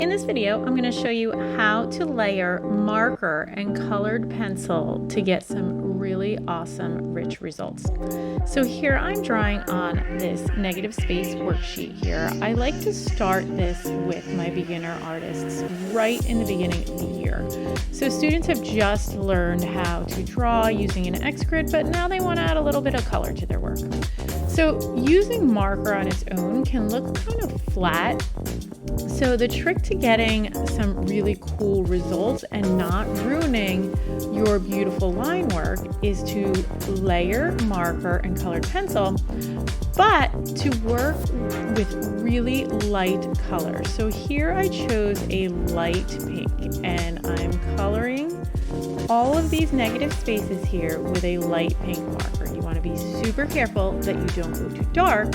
In this video, I'm going to show you how to layer marker and colored pencil to get some really awesome, rich results. So here I'm drawing on this negative space worksheet here. I like to start this with my beginner artists right in the beginning of the year. So students have just learned how to draw using an X grid, but now they want to add a little bit of color to their work. So using marker on its own can look kind of flat. So the trick to getting some really cool results and not ruining your beautiful line work is to layer marker and colored pencil, but to work with really light colors. So here I chose a light pink and I'm coloring all of these negative spaces here with a light pink marker. You want to be super careful that you don't go too dark.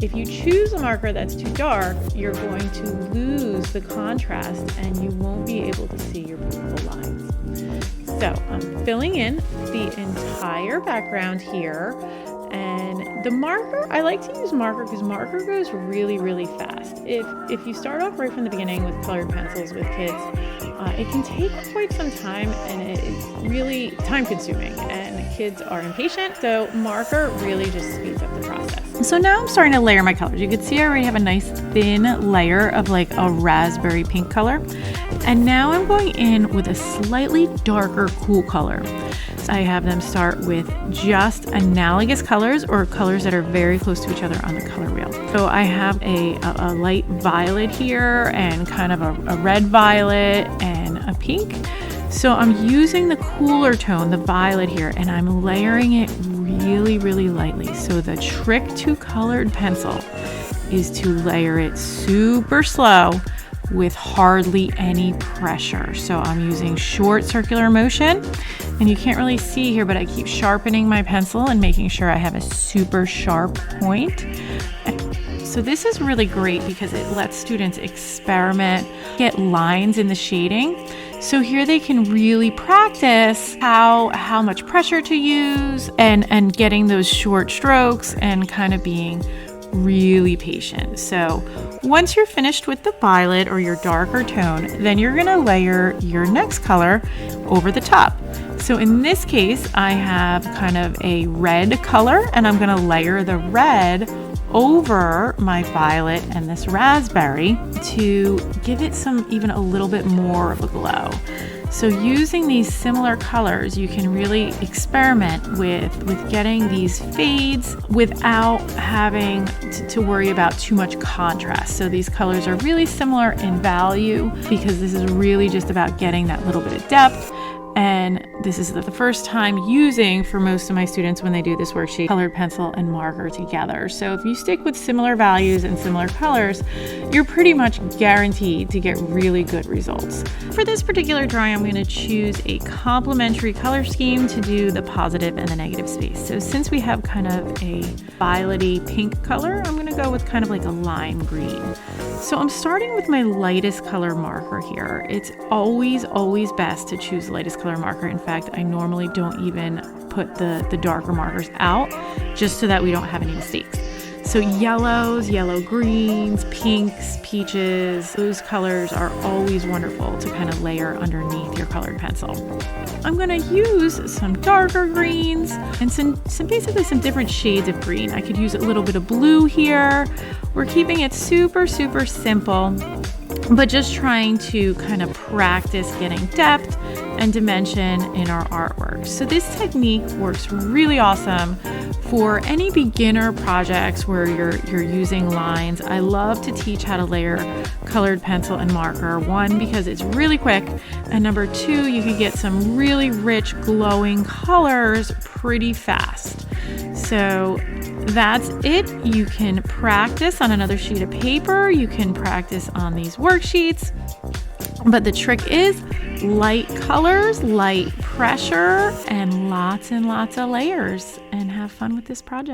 If you choose a marker that's too dark, you're going to lose the contrast and you won't be able to see your beautiful lines. So I'm filling in the entire background here. And the marker, I like to use marker because marker goes really, really fast. If you start off right from the beginning with colored pencils with kids, it can take quite some time and it's really time consuming and kids are impatient. So marker really just speeds up the process. So now I'm starting to layer my colors. You can see I already have a nice thin layer of like a raspberry pink color. And now I'm going in with a slightly darker cool color. I have them start with just analogous colors or colors that are very close to each other on the color wheel. So I have a light violet here and kind of a red violet and a pink. So I'm using the cooler tone, the violet here, and I'm layering it really, really lightly. So the trick to colored pencil is to layer it super slow with hardly any pressure. So I'm using short circular motion, and you can't really see here, but I keep sharpening my pencil and making sure I have a super sharp point. So this is really great because it lets students experiment, get lines in the shading. So here they can really practice how much pressure to use and getting those short strokes and kind of being really patient. So once you're finished with the violet or your darker tone, then you're going to layer your next color over the top. So in this case, I have kind of a red color and I'm going to layer the red over my violet and this raspberry to give it even a little bit more of a glow. So using these similar colors, you can really experiment with getting these fades without having to worry about too much contrast. So these colors are really similar in value because this is really just about getting that little bit of depth. And this is the first time using for most of my students when they do this worksheet, colored pencil and marker together. So if you stick with similar values and similar colors, you're pretty much guaranteed to get really good results. For this particular drawing, I'm going to choose a complementary color scheme to do the positive and the negative space. So since we have kind of a violety pink color, I'm going to go with kind of like a lime green. So I'm starting with my lightest color marker here. It's always best to choose the lightest color marker. In fact, I normally don't even put the darker markers out just so that we don't have any mistakes. So yellows, yellow greens, pinks, peaches, those colors are always wonderful to kind of layer underneath your colored pencil. I'm going to use some darker greens and basically some different shades of green. I could use a little bit of blue here. We're keeping it super simple, but just trying to kind of practice getting depth and dimension in our artwork. So this technique works really awesome for any beginner projects where you're using lines. I love to teach how to layer colored pencil and marker. One, because it's really quick, and number two, you can get some really rich glowing colors pretty fast. So that's it. You can practice on another sheet of paper. You can practice on these worksheets. But the trick is light colors, light pressure, and lots of layers. And have fun with this project.